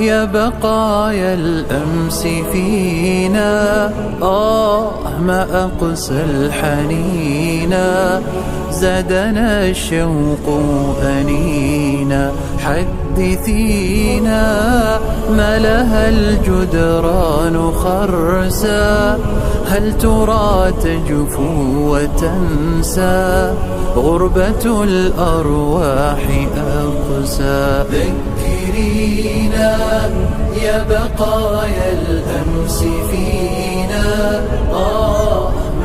يا بقايا الأمس فينا، ما أقسى الحنينا، زادنا الشوق أنينا. حدثينا ما لها الجدران خرسا، هل ترى تجفو وتنسى؟ غربة الأرواح أقسى. ذكرينا يا بقايا الأمس فينا،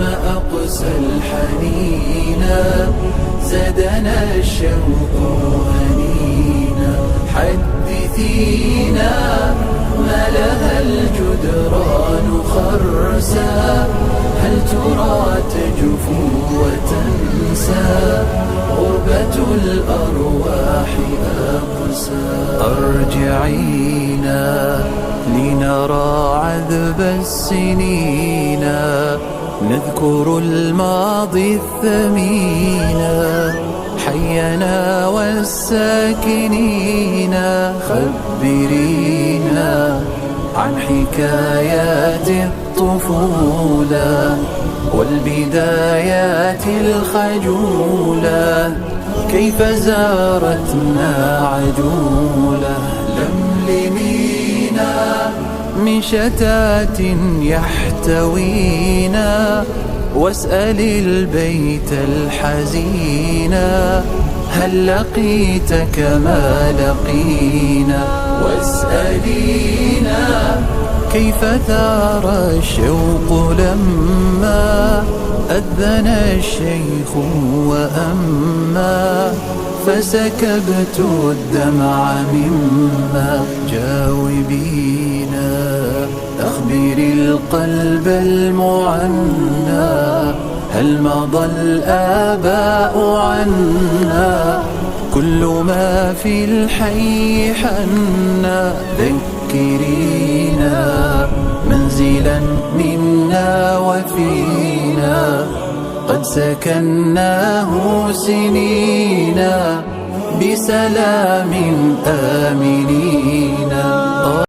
ما أقسى الحنينا، زادنا الشوق أنينا. حدثينا ما لها الجدران خرسا، هل ترى تجفو وتنسى؟ غربة الأرواح أقسى. أرجعينا لنرى عذب السنين، نذكر الماضي الثمين، حينا والساكنين. خبرينا عن حكايات الطفولة والبدايات الخجولة، كيف زارتنا عجولة. لملمينا من شتات يحتوينا، واسأل البيت الحزينا، هل لقيت كما لقينا؟ واسألينا كيف ثار الشوق لما أذن الشيخ وأما، فسكبت الدمع مما. جاوبينا أخبري القلب المعنى، هل مضى الآباء عنا؟ كل ما في الحي حنا. ذكرينا منزلا منا وفينا، قد سكناه سنينا، بسلام آمنين.